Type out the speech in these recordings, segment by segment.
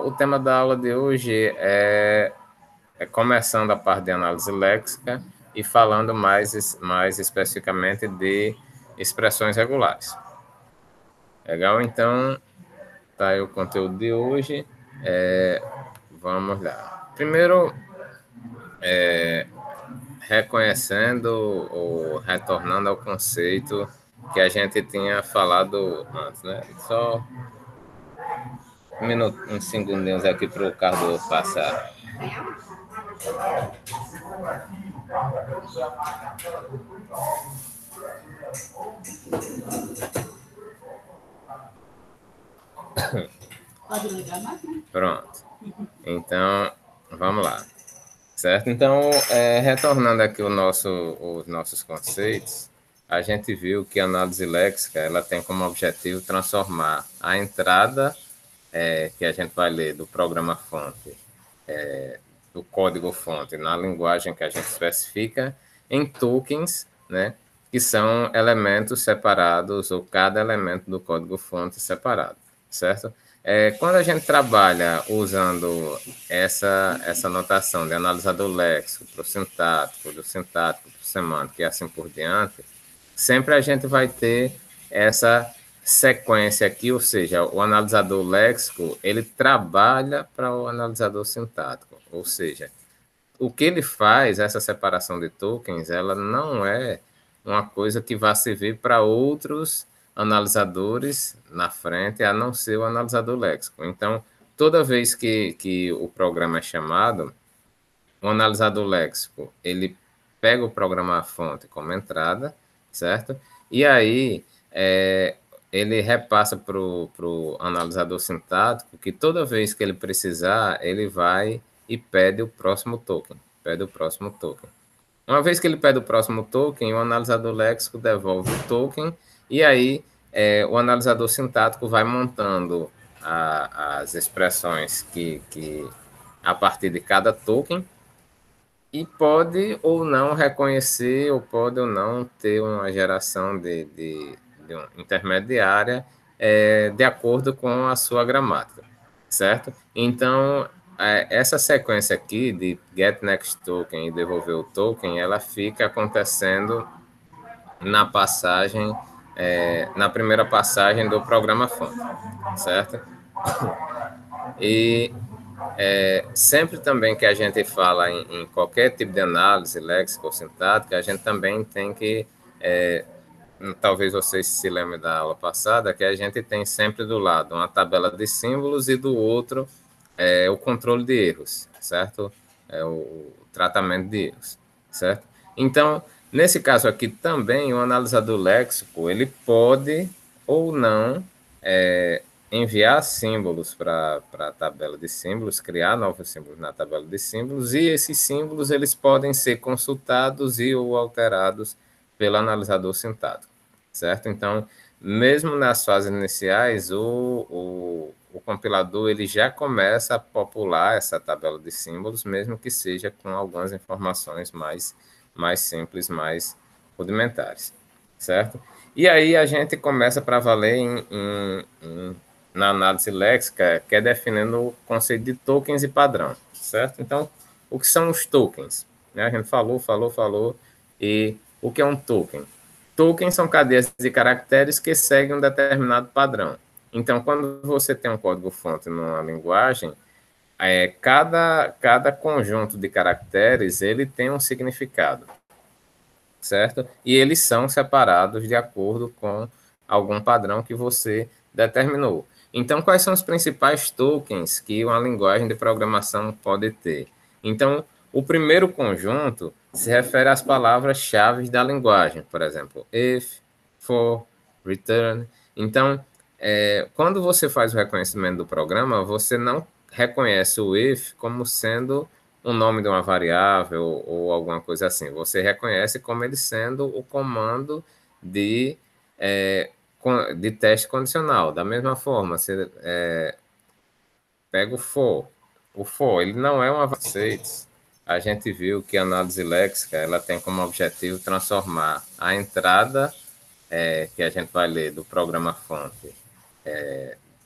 o tema da aula de hoje é começando a parte de análise léxica e falando mais especificamente de expressões regulares. Legal? Então, tá aí o conteúdo de hoje. Vamos lá. Primeiro, reconhecendo ou retornando ao conceito que a gente tinha falado antes, né? Só uns segundinhos aqui para o Carlos passar. Pode ligar mais, né? Pronto. Então, vamos lá. Certo? Então, retornando aqui os nossos conceitos, a gente viu que a análise léxica ela tem como objetivo transformar a entrada que a gente vai ler do programa-fonte, do código-fonte, na linguagem que a gente especifica, em tokens, né, que são elementos separados, ou cada elemento do código-fonte separado, certo? Quando a gente trabalha usando essa notação de analisador léxico para o sintático, do sintático para o semântico e assim por diante, sempre a gente vai ter essa sequência aqui, ou seja, o analisador léxico, ele trabalha para o analisador sintático, ou seja, o que ele faz, essa separação de tokens, ela não é uma coisa que vai servir para outros analisadores na frente, a não ser o analisador léxico. Então, toda vez que o programa é chamado, o analisador léxico, ele pega o programa-fonte como entrada, certo? E aí, ele repassa para o analisador sintático que toda vez que ele precisar, ele vai e pede o próximo token. Pede o próximo token. Uma vez que ele pede o próximo token, o analisador léxico devolve o token e aí o analisador sintático vai montando as expressões que a partir de cada token e pode ou não reconhecer ou pode ou não ter uma geração de uma intermediária de acordo com a sua gramática, certo? Então, essa sequência aqui de get next token e devolver o token, ela fica acontecendo na passagem, na primeira passagem do programa fonte, certo? E sempre também que a gente fala em qualquer tipo de análise léxica ou sintática, a gente também tem que, talvez vocês se lembrem da aula passada, que a gente tem sempre do lado uma tabela de símbolos e do outro o controle de erros, certo? O tratamento de erros, certo? Então, nesse caso aqui também, o analisador léxico, ele pode ou não enviar símbolos para a tabela de símbolos, criar novos símbolos na tabela de símbolos, e esses símbolos eles podem ser consultados e ou alterados pelo analisador sintático, certo? Então, mesmo nas fases iniciais, o compilador ele já começa a popular essa tabela de símbolos, mesmo que seja com algumas informações mais simples, mais rudimentares, certo? E aí a gente começa para valer na análise léxica, que é definindo o conceito de tokens e padrão, certo? Então, o que são os tokens? A gente falou, e o que é um token? Tokens são cadeias de caracteres que seguem um determinado padrão. Então, quando você tem um código-fonte numa linguagem, cada conjunto de caracteres ele tem um significado, certo? E eles são separados de acordo com algum padrão que você determinou. Então, quais são os principais tokens que uma linguagem de programação pode ter? Então, o primeiro conjunto se refere às palavras-chave da linguagem, por exemplo, if, for, return. Então, quando você faz o reconhecimento do programa, você não reconhece o if como sendo o nome de uma variável ou alguma coisa assim. Você reconhece como ele sendo o comando de teste condicional. Da mesma forma, você pega o for. O for, ele não é uma conceitos. A gente viu que a análise léxica ela tem como objetivo transformar a entrada que a gente vai ler do programa fonte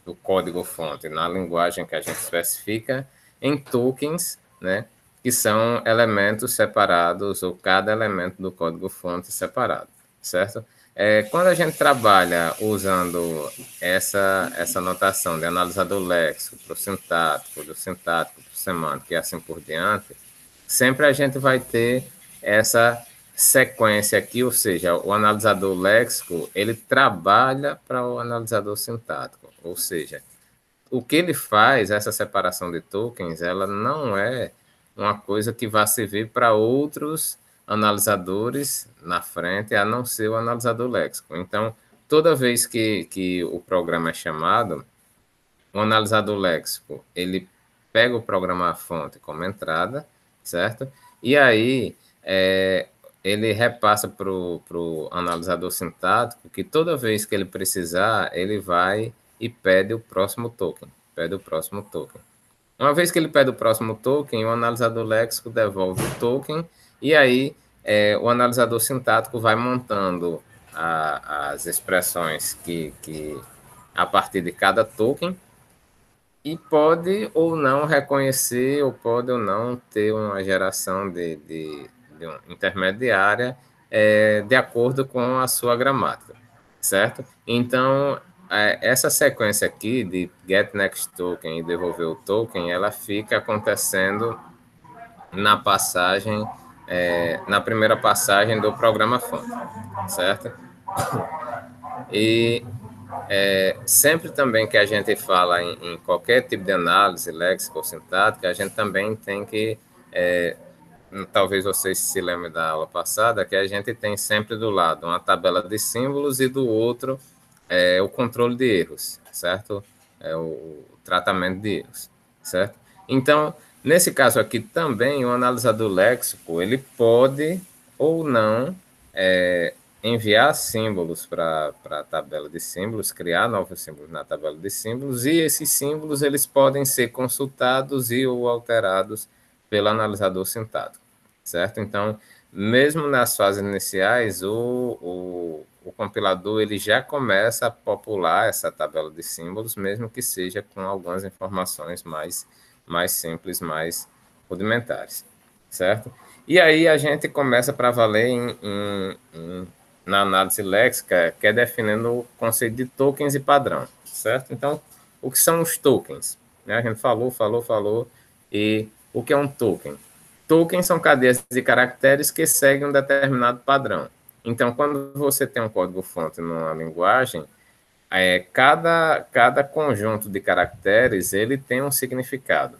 do código-fonte na linguagem que a gente especifica em tokens, né, que são elementos separados, ou cada elemento do código-fonte separado, certo? Quando a gente trabalha usando essa notação de analisador léxico para o sintático, do sintático para o semântico e assim por diante, sempre a gente vai ter essa sequência aqui, ou seja, o analisador léxico, ele trabalha para o analisador sintático, ou seja, o que ele faz, essa separação de tokens, ela não é uma coisa que vai servir para outros analisadores na frente, a não ser o analisador léxico. Então, toda vez que o programa é chamado, o analisador léxico, ele pega o programa-fonte como entrada, certo? E aí, ele repassa para o analisador sintático que toda vez que ele precisar, ele vai e pede o próximo token. Pede o próximo token. Uma vez que ele pede o próximo token, o analisador léxico devolve o token e aí o analisador sintático vai montando as expressões que a partir de cada token e pode ou não reconhecer, ou pode ou não ter uma geração de uma intermediária de acordo com a sua gramática, certo? Então, essa sequência aqui de get next token e devolver o token, ela fica acontecendo na passagem, na primeira passagem do programa fonte, certo? E sempre também que a gente fala em qualquer tipo de análise léxica ou sintática, a gente também tem que, talvez vocês se lembrem da aula passada, que a gente tem sempre do lado uma tabela de símbolos e do outro o controle de erros, certo? O tratamento de erros, certo? Então, nesse caso aqui também, o analisador léxico, ele pode ou não enviar símbolos para a tabela de símbolos, criar novos símbolos na tabela de símbolos, e esses símbolos eles podem ser consultados e ou alterados pelo analisador sintático, certo? Então, mesmo nas fases iniciais, o compilador ele já começa a popular essa tabela de símbolos, mesmo que seja com algumas informações mais simples, mais rudimentares, certo? E aí a gente começa para valer na análise léxica, que é definindo o conceito de tokens e padrão, certo? Então, o que são os tokens? A gente falou, e o que é um token? Tokens são cadeias de caracteres que seguem um determinado padrão. Então, quando você tem um código-fonte numa linguagem, cada conjunto de caracteres ele tem um significado,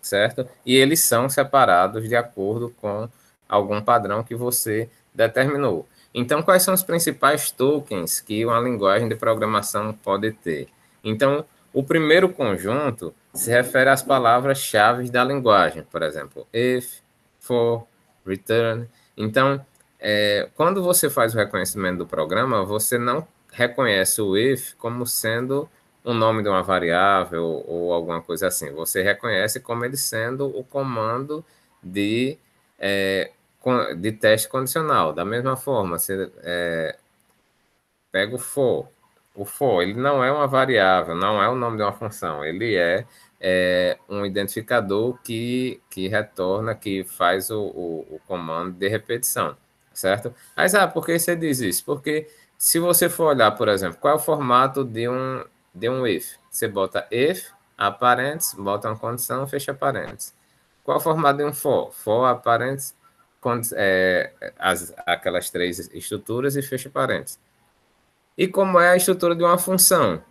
certo? E eles são separados de acordo com algum padrão que você determinou. Então, quais são os principais tokens que uma linguagem de programação pode ter? Então, o primeiro conjunto se refere às palavras-chave da linguagem, por exemplo, if, for, return. Então, quando você faz o reconhecimento do programa, você não reconhece o if como sendo o nome de uma variável ou alguma coisa assim. Você reconhece como ele sendo o comando de teste condicional. Da mesma forma, você pega o for. O for, ele não é uma variável, não é o nome de uma função, ele é um identificador que retorna, que faz o comando de repetição, certo? Mas, por que você diz isso? Porque se você for olhar, por exemplo, qual é o formato de um if? Você bota if, parênteses, bota uma condição, fecha parênteses. Qual é o formato de um for? For, parênteses, aquelas três estruturas e fecha parênteses. E como é a estrutura de uma função?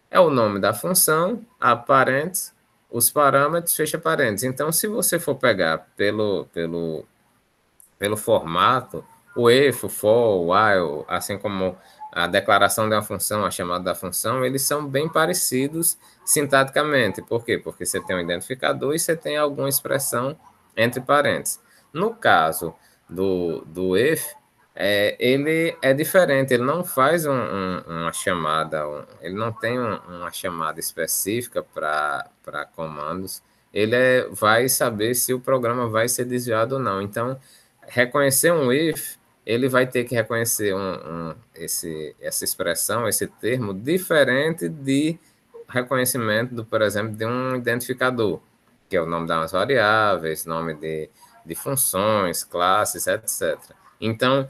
É o nome da função, parênteses, os parâmetros, fecha parênteses. Então, se você for pegar pelo formato, o if, o for, o while, assim como a declaração de uma função, a chamada da função, eles são bem parecidos sintaticamente. Por quê? Porque você tem um identificador e você tem alguma expressão entre parênteses. No caso do if, ele é diferente, ele não faz uma chamada, ele não tem uma chamada específica para comandos, ele vai saber se o programa vai ser desviado ou não. Então, reconhecer um if, ele vai ter que reconhecer essa expressão, esse termo, diferente de reconhecimento, por exemplo, de um identificador, que é o nome das variáveis, nome de funções, classes, etc. Então,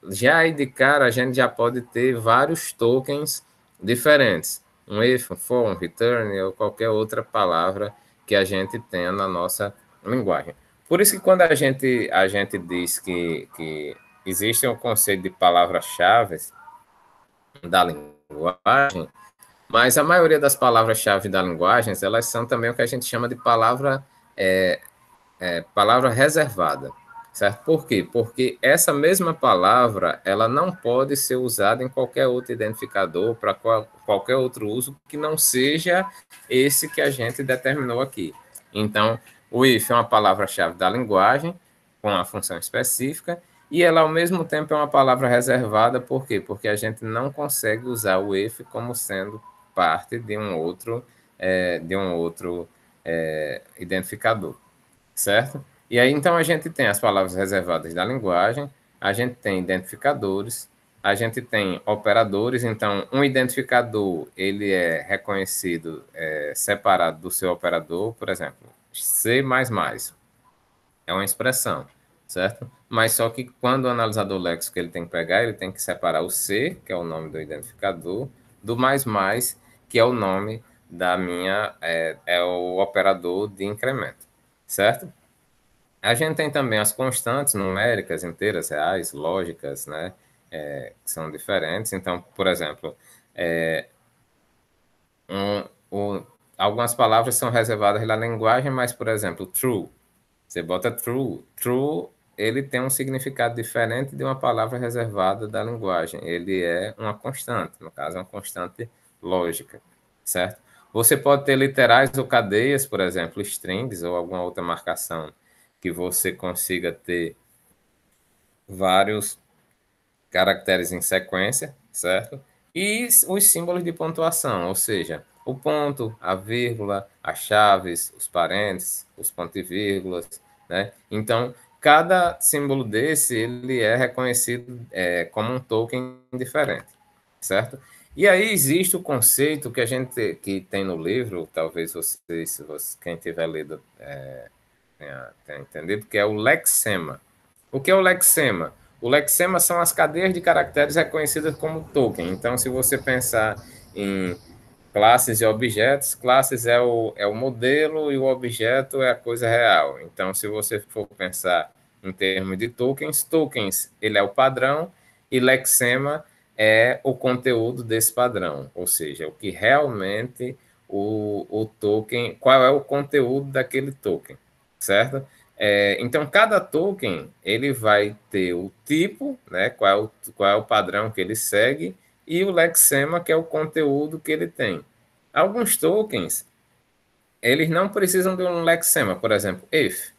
já aí de cara, a gente já pode ter vários tokens diferentes. Um if, um for, um return, ou qualquer outra palavra que a gente tenha na nossa linguagem. Por isso que quando a gente diz que existe um conceito de palavras-chave da linguagem, mas a maioria das palavras-chave da linguagem, elas são também o que a gente chama de palavra reservada, certo? Por quê? Porque essa mesma palavra, ela não pode ser usada em qualquer outro identificador para qualquer outro uso que não seja esse que a gente determinou aqui. Então, o if é uma palavra-chave da linguagem, com uma função específica, e ela, ao mesmo tempo, é uma palavra reservada, por quê? Porque a gente não consegue usar o if como sendo parte de um outro, identificador, certo? E aí, então, a gente tem as palavras reservadas da linguagem, a gente tem identificadores, a gente tem operadores. Então, um identificador, ele é reconhecido separado do seu operador. Por exemplo, C++ é uma expressão, certo? Mas só que quando o analisador léxico ele tem que pegar, ele tem que separar o C, que é o nome do identificador, do mais, que é o nome da minha, é o operador de incremento, certo? A gente tem também as constantes numéricas, inteiras, reais, lógicas, né? Que são diferentes. Então, por exemplo, um, o- algumas palavras são reservadas na linguagem, mas, por exemplo, true. Você bota true. True, ele tem um significado diferente de uma palavra reservada da linguagem. Ele é uma constante, no caso, é uma constante lógica, certo? Você pode ter literais ou cadeias, por exemplo, strings ou alguma outra marcação que você consiga ter vários caracteres em sequência, certo? E os símbolos de pontuação, ou seja, o ponto, a vírgula, as chaves, os parênteses, os pontos e vírgulas, né? Então, cada símbolo desse, ele é reconhecido como um token diferente, certo? E aí existe o conceito que a gente que tem no livro, talvez vocês, se você, quem tiver lido tenha entendido, que é o lexema. O que é o lexema? O lexema são as cadeias de caracteres reconhecidas como token. Então, se você pensar em classes e objetos, classes é o modelo e o objeto é a coisa real. Então, se você for pensar em termos de tokens, tokens ele é o padrão e lexema é o conteúdo desse padrão, ou seja, o que realmente o token, qual é o conteúdo daquele token, certo? Então, cada token ele vai ter o tipo, né, qual é o padrão que ele segue, e o lexema, que é o conteúdo que ele tem. Alguns tokens, eles não precisam de um lexema, por exemplo, if.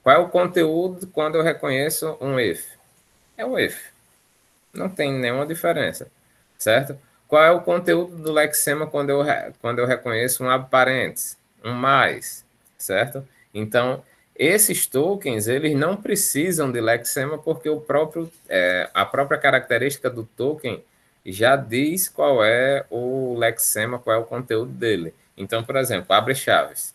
Qual é o conteúdo quando eu reconheço um if? É o if. Não tem nenhuma diferença, certo? Qual é o conteúdo do lexema quando eu reconheço um abre parênteses, um mais, certo? Então, esses tokens, eles não precisam de lexema porque a própria característica do token já diz qual é o lexema, qual é o conteúdo dele. Então, por exemplo, abre chaves.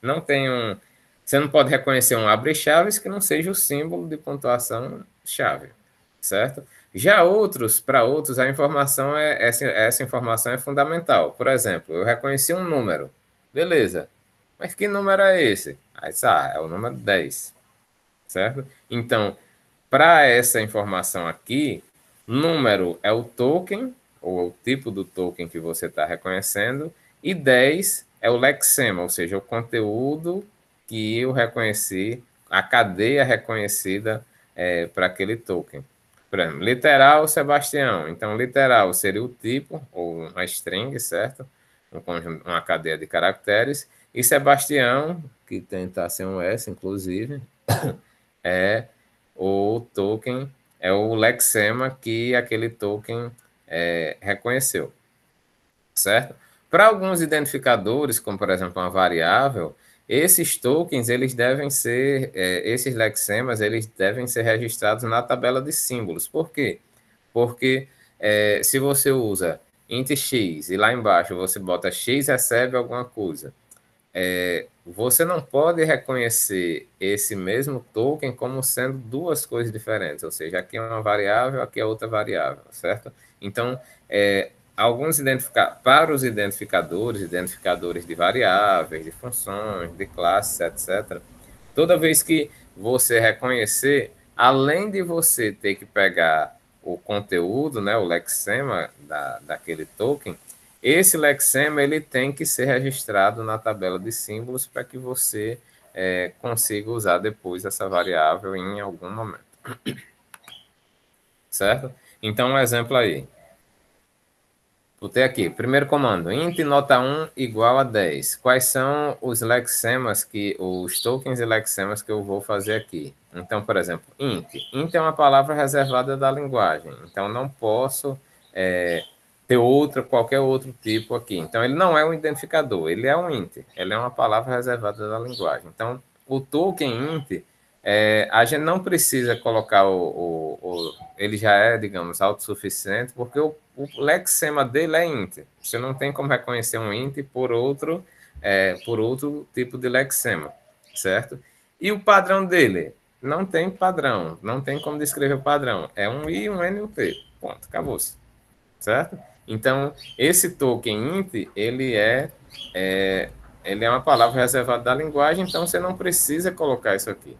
Não tem um. Você não pode reconhecer um abre-chaves que não seja o símbolo de pontuação chave, certo? Já para outros, a informação essa informação é fundamental. Por exemplo, eu reconheci um número. Beleza. Mas que número é esse? Aí, é o número 10, certo? Então, para essa informação aqui, número é o token, ou o tipo do token que você está reconhecendo, e 10 é o lexema, ou seja, o conteúdo que eu reconheci, a cadeia reconhecida para aquele token. Por exemplo, literal Sebastião. Então, literal seria o tipo, ou uma string, certo? Um conjunto, uma cadeia de caracteres. E Sebastião, que tenta ser um S, inclusive, é o token, é o lexema que aquele token reconheceu, certo? Para alguns identificadores, como por exemplo uma variável, esses tokens, eles devem ser, esses lexemas, eles devem ser registrados na tabela de símbolos. Por quê? Porque se você usa int x e lá embaixo você bota x recebe alguma coisa, você não pode reconhecer esse mesmo token como sendo duas coisas diferentes, ou seja, aqui é uma variável, aqui é outra variável, certo? Então, para os identificadores de variáveis, de funções, de classes, etc., toda vez que você reconhecer, além de você ter que pegar o conteúdo, né, o lexema daquele token, esse lexema ele tem que ser registrado na tabela de símbolos para que você consiga usar depois essa variável em algum momento. Certo? Então, um exemplo aí. Botei aqui, primeiro comando, int nota 1 igual a 10. Quais são os lexemas, os tokens e lexemas que eu vou fazer aqui? Então, por exemplo, int. Int é uma palavra reservada da linguagem, então não posso ter qualquer outro tipo aqui. Então, ele não é um identificador, ele é um int, ele é uma palavra reservada da linguagem. Então, o token int, a gente não precisa colocar ele já é, digamos, autossuficiente, porque o lexema dele é int. Você não tem como reconhecer um int por outro tipo de lexema, certo? E o padrão dele? Não tem padrão, não tem como descrever o padrão. É um I, um N e um T. Ponto, acabou-se. Certo? Então, esse token int, ele é uma palavra reservada da linguagem, então você não precisa colocar isso aqui.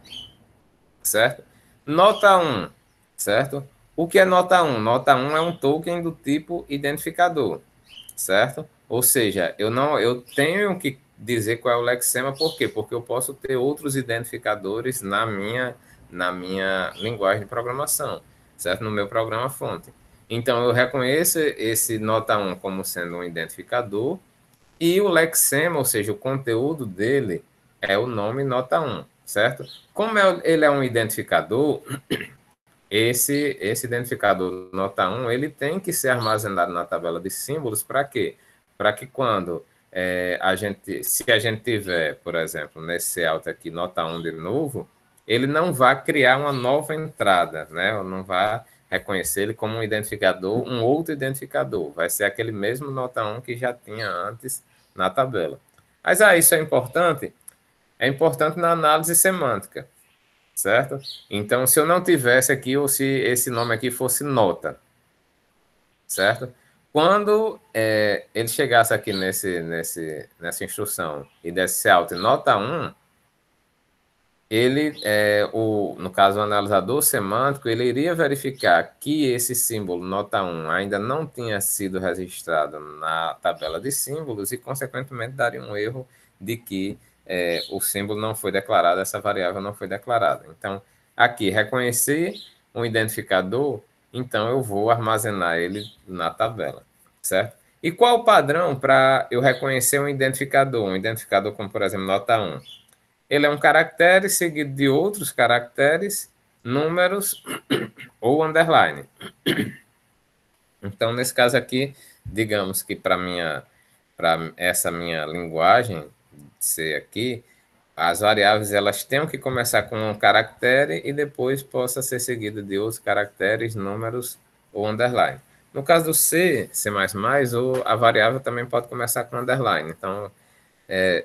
Certo? Nota 1, certo? O que é nota 1? Nota 1 é um token do tipo identificador, certo? Ou seja, eu tenho que dizer qual é o lexema, por quê? Porque eu posso ter outros identificadores na minha linguagem de programação, certo? No meu programa fonte. Então, eu reconheço esse nota 1 como sendo um identificador e o lexema, ou seja, o conteúdo dele é o nome nota 1, certo? Como ele é um identificador, esse identificador nota 1, ele tem que ser armazenado na tabela de símbolos para quê? Para que quando se a gente tiver, por exemplo, nesse alto aqui, nota 1 de novo, ele não vai criar uma nova entrada, né? Ou não vai reconhecer ele como um identificador, um outro identificador. Vai ser aquele mesmo nota 1 que já tinha antes na tabela. Mas isso é importante? É importante na análise semântica, certo? Então, se eu não tivesse aqui, ou se esse nome aqui fosse nota, certo? Quando ele chegasse aqui nessa instrução e desse alt nota 1, no caso, o analisador semântico, ele iria verificar que esse símbolo nota 1 ainda não tinha sido registrado na tabela de símbolos e, consequentemente, daria um erro de que o símbolo não foi declarado, essa variável não foi declarada. Então, aqui, reconhecer um identificador, então eu vou armazenar ele na tabela, certo? E qual o padrão para eu reconhecer um identificador? Um identificador como, por exemplo, nota 1. Ele é um caractere seguido de outros caracteres, números ou underline. Então, nesse caso aqui, digamos que para essa minha linguagem C aqui, as variáveis elas têm que começar com um caractere e depois possa ser seguido de outros caracteres, números ou underline. No caso do C++, a variável também pode começar com underline. Então,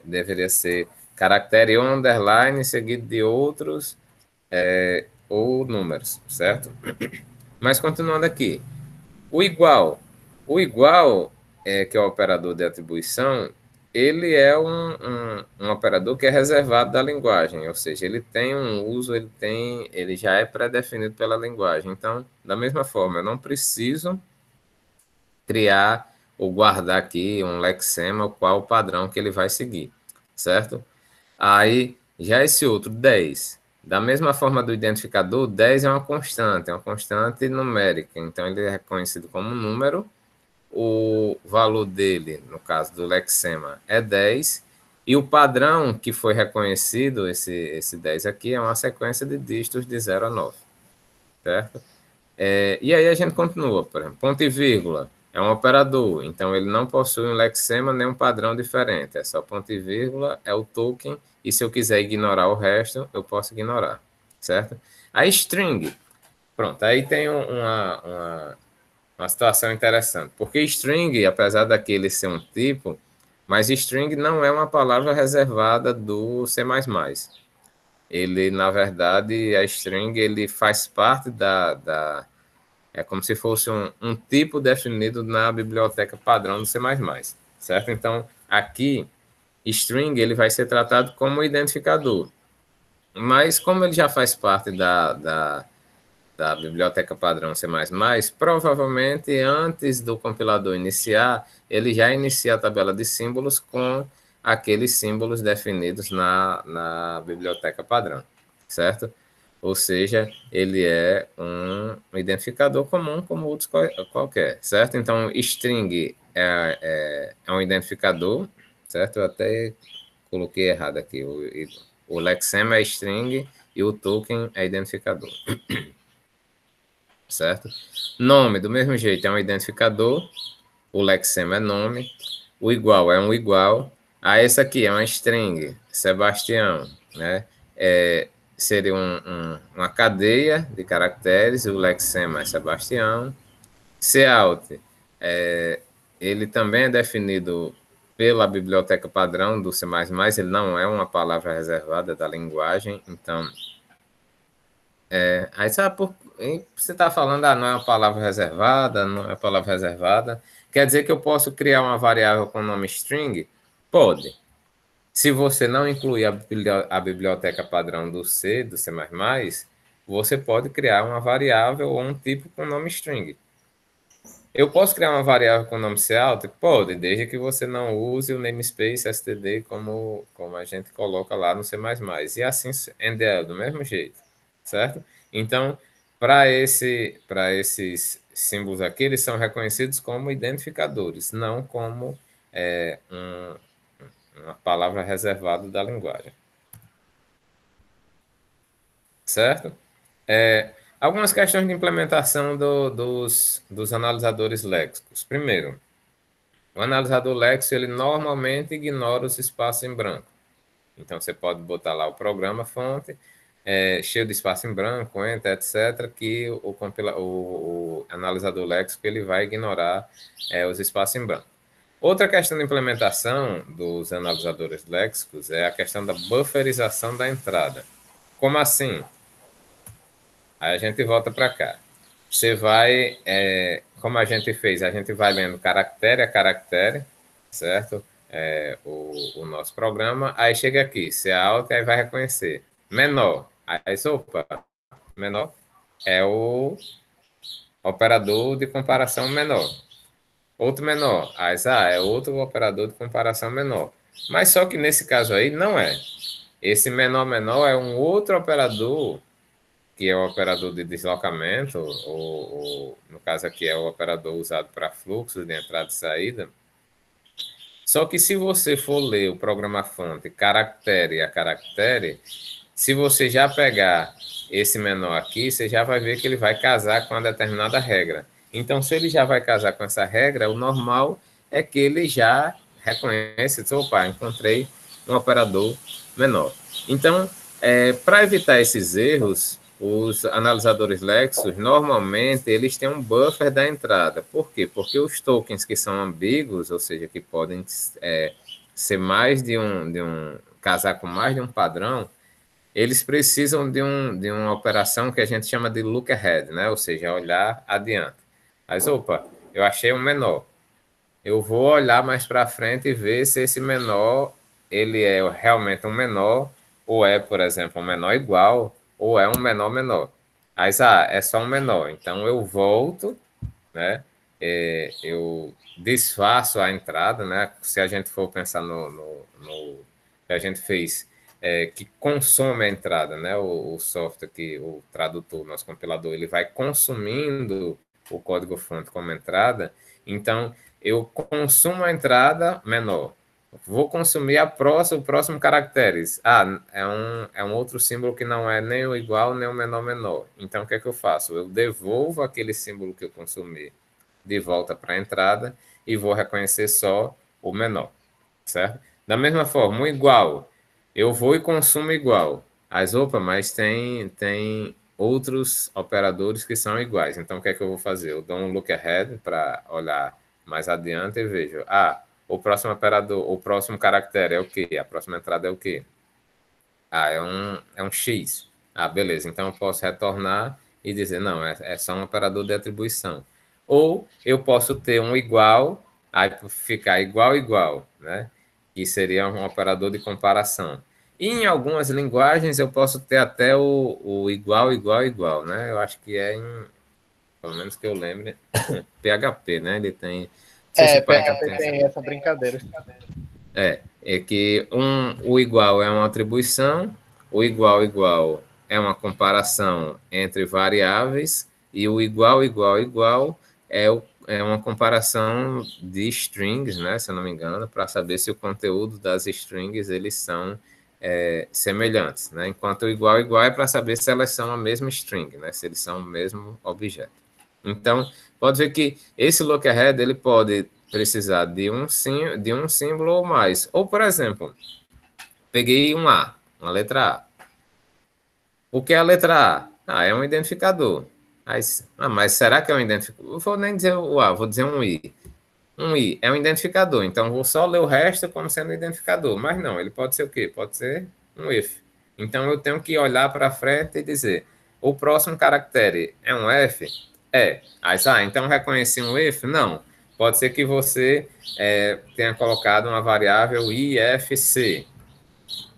deveria ser caractere ou underline seguido de outros ou números, certo? Mas continuando aqui, o igual. O igual, que é o operador de atribuição, ele é um operador que é reservado da linguagem, ou seja, ele tem um uso, ele já é pré-definido pela linguagem. Então, da mesma forma, eu não preciso criar ou guardar aqui um lexema, qual o padrão que ele vai seguir, certo? Aí, já esse outro, 10. Da mesma forma do identificador, 10 é uma constante numérica. Então, ele é reconhecido como um número. O valor dele, no caso do lexema, é 10. E o padrão que foi reconhecido, esse 10 aqui, é uma sequência de dígitos de 0 a 9. Certo? E aí a gente continua, por exemplo, ponto e vírgula. é um operador, então ele não possui um lexema nem um padrão diferente, é só ponto e vírgula, é o token, e se eu quiser ignorar o resto, eu posso ignorar, certo? A string, pronto, aí tem uma situação interessante, porque string, apesar daquele ser um tipo, mas string não é uma palavra reservada do C++. Ele, na verdade, a string, ele faz parte é como se fosse um tipo definido na biblioteca padrão do C++, certo? Então, aqui, string, ele vai ser tratado como identificador. Mas, como ele já faz parte da biblioteca padrão C++, provavelmente, antes do compilador iniciar, ele já inicia a tabela de símbolos com aqueles símbolos definidos na biblioteca padrão, certo? Ou seja, ele é um identificador comum como outros qualquer, certo? Então, string é um identificador, certo? Eu até coloquei errado aqui. O lexema é string e o token é identificador, certo? Nome, do mesmo jeito, é um identificador. O lexema é nome. O igual é um igual. Essa aqui é uma string, Sebastião, né? Seria uma cadeia de caracteres, o lexema é Sebastião. Cout, ele também é definido pela biblioteca padrão do C++, ele não é uma palavra reservada da linguagem, então... aí sabe por você está falando, não é uma palavra reservada, não é uma palavra reservada, quer dizer que eu posso criar uma variável com o nome string? Pode. Se você não incluir a biblioteca padrão do C, do C++, você pode criar uma variável ou um tipo com o nome string. Eu posso criar uma variável com o nome cout? Pode, desde que você não use o namespace std como a gente coloca lá no C++. E assim, NDL, do mesmo jeito, certo? Então, para esses símbolos aqui, eles são reconhecidos como identificadores, não como uma palavra reservada da linguagem, certo? Algumas questões de implementação dos analisadores léxicos. Primeiro, o analisador léxico, ele normalmente ignora os espaços em branco. Então, você pode botar lá o programa fonte, cheio de espaço em branco, enter, etc., que o analisador léxico ele vai ignorar os espaços em branco. Outra questão de implementação dos analisadores léxicos é a questão da bufferização da entrada. Como assim? Aí a gente volta para cá. Você vai, como a gente fez, a gente vai lendo caractere a caractere, certo? O nosso programa. Aí chega aqui, se é alto, aí vai reconhecer. Menor. Aí, opa, menor é o operador de comparação menor. Outro menor. Aí, é outro operador de comparação menor. Mas só que nesse caso aí, não é. Esse menor é um outro operador que é o operador de deslocamento, ou no caso aqui é o operador usado para fluxos de entrada e saída. Só que se você for ler o programa fonte caractere a caractere, se você já pegar esse menor aqui, você já vai ver que ele vai casar com uma determinada regra. Então, se ele já vai casar com essa regra, o normal é que ele já reconhece, opa, encontrei um operador menor. Então, para evitar esses erros, os analisadores léxicos, normalmente, eles têm um buffer da entrada. Por quê? Porque os tokens que são ambíguos, ou seja, que podem ser mais de casar com mais de um padrão, eles precisam de uma operação que a gente chama de look ahead, né? Ou seja, olhar adiante. Mas, opa, eu achei um menor. Eu vou olhar mais para frente e ver se esse menor ele é realmente um menor, ou é, por exemplo, um menor igual, ou é um menor menor. Mas, é só um menor. Então, eu volto, né? Eu desfaço a entrada, né? Se a gente for pensar no que a gente fez, que consome a entrada, né? O software que o tradutor, nosso compilador, ele vai consumindo o código-fonte como entrada. Então, eu consumo a entrada menor. Vou consumir o próximo caracteres. É um outro símbolo que não é nem o igual, nem o menor menor. Então, o que é que eu faço? Eu devolvo aquele símbolo que eu consumi de volta para a entrada e vou reconhecer só o menor, certo? Da mesma forma, o igual, eu vou e consumo igual. Opa, mas tem outros operadores que são iguais. Então, o que é que eu vou fazer? Eu dou um look ahead para olhar mais adiante e vejo, o próximo operador, o próximo caractere é o quê? A próxima entrada é o quê? É um X. Beleza. Então eu posso retornar e dizer, não, é só um operador de atribuição. Ou eu posso ter um igual, aí ficar igual, igual, né? Que seria um operador de comparação. E em algumas linguagens eu posso ter até o igual, igual, igual, né? Eu acho que pelo menos que eu lembre, PHP, né? Ele tem. Não sei se o Python PHP tem essa brincadeira. é que o igual é uma atribuição, o igual igual é uma comparação entre variáveis e o igual igual igual é uma comparação de strings, né, se eu não me engano, para saber se o conteúdo das strings eles são semelhantes, né? Enquanto o igual igual é para saber se elas são a mesma string, né, se eles são o mesmo objeto. Então, pode ver que esse look ahead ele pode precisar de um símbolo ou mais. Ou, por exemplo, peguei uma letra A. O que é a letra A? É um identificador. Mas será que é um identificador? Eu vou nem dizer o A, vou dizer um I. Um I é um identificador, então vou só ler o resto como sendo um identificador. Mas não, ele pode ser o quê? Pode ser um if. Então eu tenho que olhar para frente e dizer: o próximo caractere é um F? É. Então reconheci um if? Não. Pode ser que você tenha colocado uma variável IFC.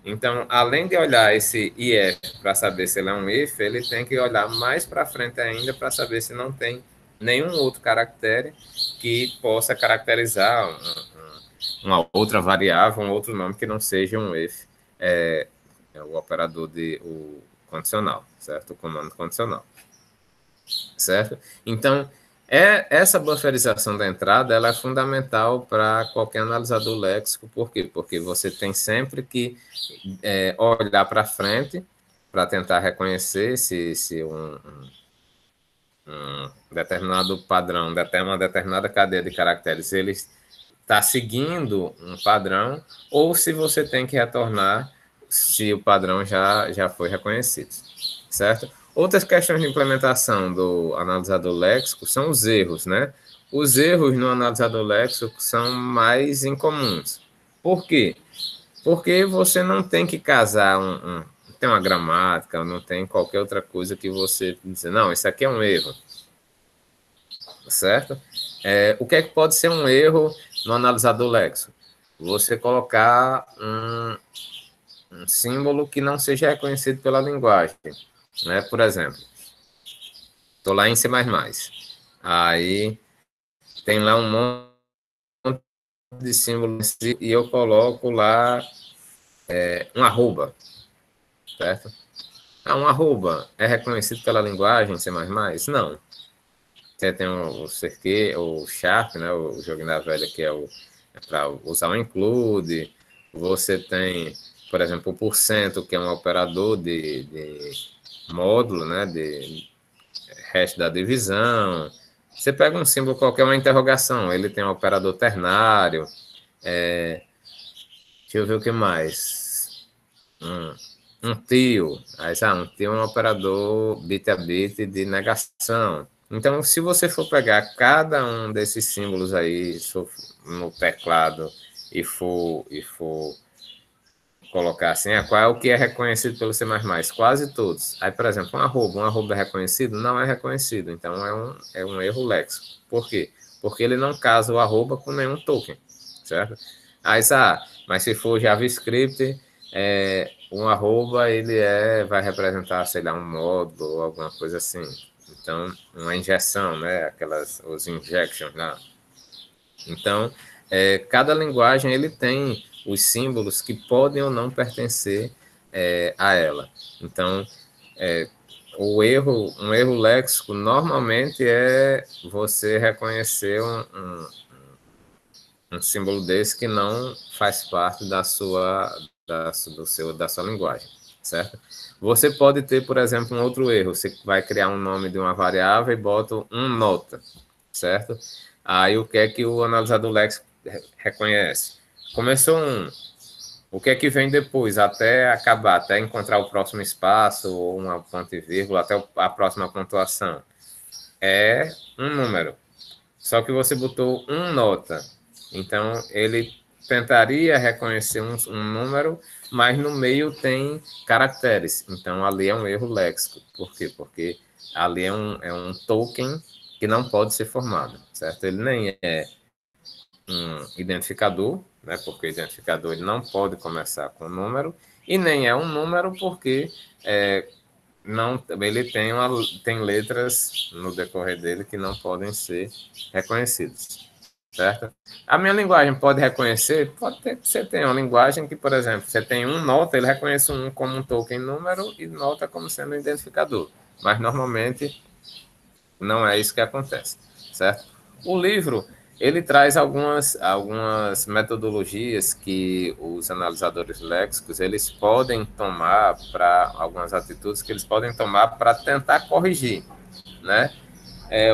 Então, além de olhar esse if para saber se ele é um if, ele tem que olhar mais para frente ainda para saber se não tem nenhum outro caractere que possa caracterizar uma outra variável, um outro nome que não seja um if, o operador o condicional, certo? O comando condicional, certo? Então, essa bufferização da entrada ela é fundamental para qualquer analisador léxico. Por quê? Porque você tem sempre que olhar para frente para tentar reconhecer se um determinado padrão, uma determinada cadeia de caracteres, ele está seguindo um padrão, ou se você tem que retornar se o padrão já foi reconhecido, certo? Outras questões de implementação do analisador léxico são os erros, né? Os erros no analisador léxico são mais incomuns. Por quê? Porque você não tem que casar não tem uma gramática, não tem qualquer outra coisa que você dizer, não, isso aqui é um erro, certo? O que é que pode ser um erro no analisador léxico? Você colocar um símbolo que não seja reconhecido pela linguagem, né? Por exemplo, estou lá em C++, aí tem lá um monte de símbolos e eu coloco lá um arroba, certo? Um arroba é reconhecido pela linguagem C++? Não. Você tem o CQ, o Sharp, né, o jogo da velha, que é para usar o include. Você tem, por exemplo, o porcento, que é um operador de módulo, né, de resto da divisão. Você pega um símbolo qualquer, uma interrogação, ele tem um operador ternário. Deixa eu ver o que mais. Um tio. Um tio é um operador bit a bit de negação. Então, se você for pegar cada um desses símbolos aí no teclado e for colocar assim, qual é o que é reconhecido pelo C++? Quase todos. Aí, por exemplo, um arroba é reconhecido? Não é reconhecido. Então, é um erro léxico. Por quê? Porque ele não casa o arroba com nenhum token, certo? Mas se for JavaScript, um arroba ele vai representar, sei lá, um módulo ou alguma coisa assim. Então, uma injeção, né? Os injections lá. Então, cada linguagem ele tem os símbolos que podem ou não pertencer a ela. Então, um erro léxico normalmente é você reconhecer um símbolo desse que não faz parte da sua linguagem, certo? Você pode ter, por exemplo, um outro erro. Você vai criar um nome de uma variável e bota nota. certo? Aí o que é que o analisador léxico reconhece? Começou um, o que é que vem depois, até acabar, até encontrar o próximo espaço, ou uma ponto e vírgula, até a próxima pontuação? É um número. Só que você botou um nota. Então, ele tentaria reconhecer um número, mas no meio tem caracteres. Então, ali é um erro léxico. Por quê? Porque ali é um token que não pode ser formado, certo? Ele nem é um identificador, né? Porque o identificador ele não pode começar com número, e nem é um número porque não, ele tem letras no decorrer dele que não podem ser reconhecidas, certo? A minha linguagem pode reconhecer? Pode ter que você tem uma linguagem que, por exemplo, você tem um nota, ele reconhece um como um token número e nota como sendo um identificador, mas normalmente não é isso que acontece, certo? O livro, ele traz algumas metodologias que os analisadores léxicos, eles podem tomar para algumas atitudes que eles podem tomar para tentar corrigir, né?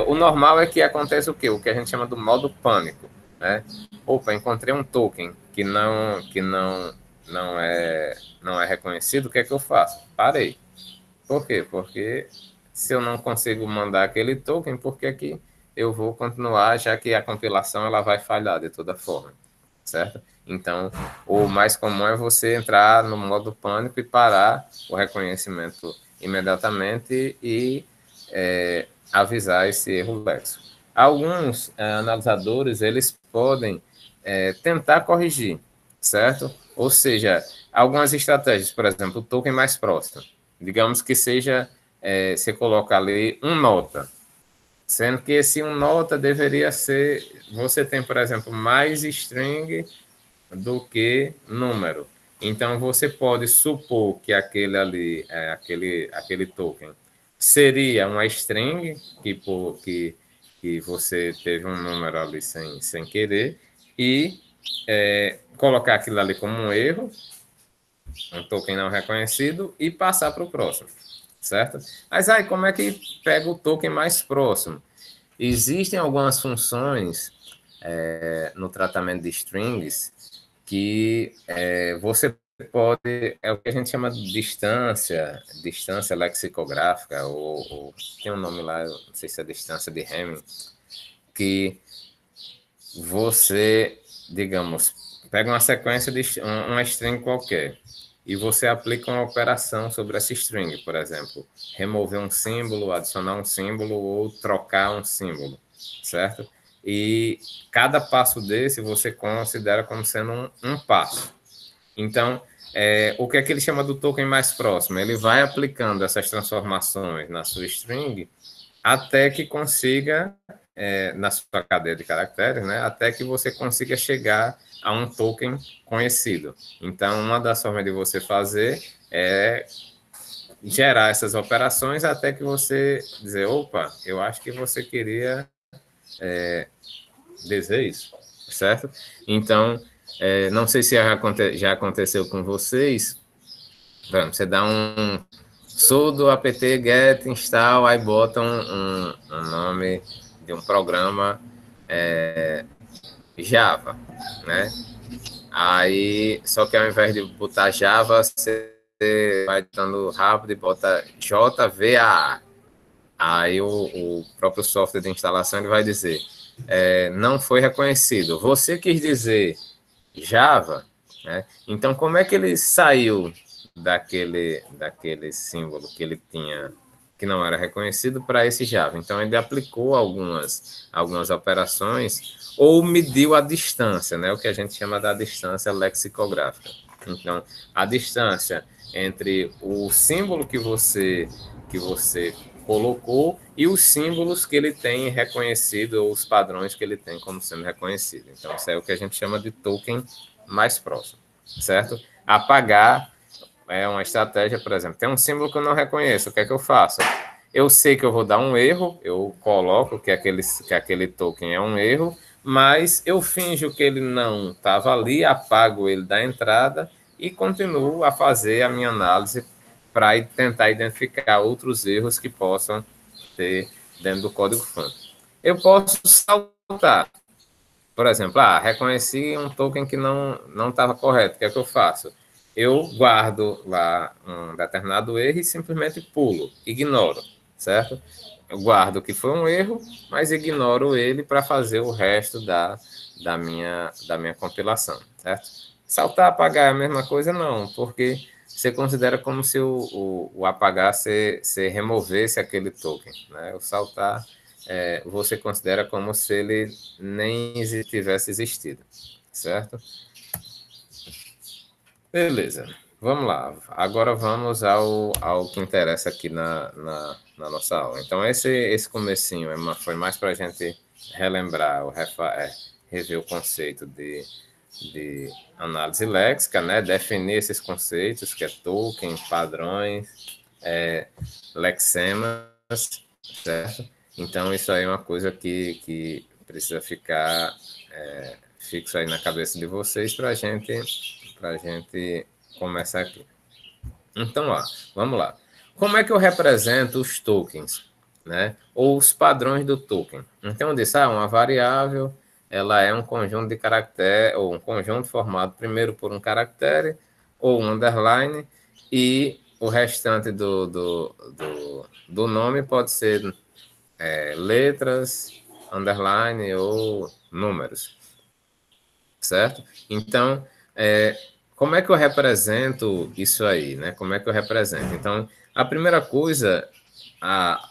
O normal é que aconteça o quê? O que a gente chama do modo pânico, né? Opa, encontrei um token que não é reconhecido, o que é que eu faço? Parei. Por quê? Porque se eu não consigo mandar aquele token, por que que eu vou continuar, já que a compilação ela vai falhar de toda forma, certo? Então, o mais comum é você entrar no modo pânico e parar o reconhecimento imediatamente e avisar esse erro léxico. Alguns analisadores, eles podem tentar corrigir, certo? Ou seja, algumas estratégias, por exemplo, o token mais próximo. Digamos que seja, você coloca ali um nota, sendo que esse um nota deveria ser, você tem, por exemplo, mais string do que número. Então, você pode supor que aquele ali, aquele token, seria uma string, que você teve um número ali sem querer, e colocar aquilo ali como um erro, um token não reconhecido, e passar para o próximo, certo? Mas aí, como é que pega o token mais próximo? Existem algumas funções no tratamento de strings que você pode, é o que a gente chama de distância lexicográfica, ou tem um nome lá, não sei se é distância de Hamming, que você, digamos, pega uma sequência de uma string qualquer e você aplica uma operação sobre essa string, por exemplo, remover um símbolo, adicionar um símbolo ou trocar um símbolo, certo? E cada passo desse você considera como sendo um passo. Então, o que é que ele chama do token mais próximo? Ele vai aplicando essas transformações na sua string até que consiga, na sua cadeia de caracteres, né, até que você consiga chegar a um token conhecido. Então, uma das formas de você fazer é gerar essas operações até que você dizer, opa, eu acho que você queria dizer isso, certo? Então, não sei se já aconteceu com vocês, você dá um sudo apt get install, aí bota um nome de um programa Java, né? Aí, só que ao invés de botar Java, você vai dando rápido e bota JVA. Aí o próprio software de instalação ele vai dizer, não foi reconhecido. Você quis dizer Java, né? Então, como é que ele saiu daquele símbolo que ele tinha, que não era reconhecido, para esse Java? Então, ele aplicou algumas operações ou mediu a distância, né? O que a gente chama da distância lexicográfica. Então, a distância entre o símbolo que você colocou e os símbolos que ele tem reconhecido, ou os padrões que ele tem como sendo reconhecido. Então, isso é o que a gente chama de token mais próximo, certo? Apagar é uma estratégia, por exemplo, tem um símbolo que eu não reconheço, o que é que eu faço? Eu sei que eu vou dar um erro, eu coloco que aquele token é um erro, mas eu finjo que ele não estava ali, apago ele da entrada e continuo a fazer a minha análise para tentar identificar outros erros que possam ter dentro do código fonte. Eu posso saltar. Por exemplo, reconheci um token que não estava correto. O que é que eu faço? Eu guardo lá um determinado erro e simplesmente pulo, ignoro, certo? Eu guardo que foi um erro, mas ignoro ele para fazer o resto da minha compilação, certo? Saltar, apagar é a mesma coisa? Não, porque você considera como se o apagar se removesse aquele token, né? O saltar você considera como se ele nem tivesse existido, certo? Beleza, vamos lá. Agora vamos ao que interessa aqui na nossa aula. Então, esse comecinho foi mais para a gente relembrar, rever o conceito de análise léxica, né? Definir esses conceitos, que é token, padrões, lexemas, certo? Então, isso aí é uma coisa que precisa ficar fixo aí na cabeça de vocês para a gente começar aqui. Então, vamos lá. Como é que eu represento os tokens, né? Ou os padrões do token? Então, eu disse, uma variável, ela é um conjunto de caracteres, ou um conjunto formado primeiro por um caractere, ou um underline, e o restante do nome pode ser letras, underline ou números, certo? Então, como é que eu represento isso aí, né? Como é que eu represento? Então, a primeira coisa, a,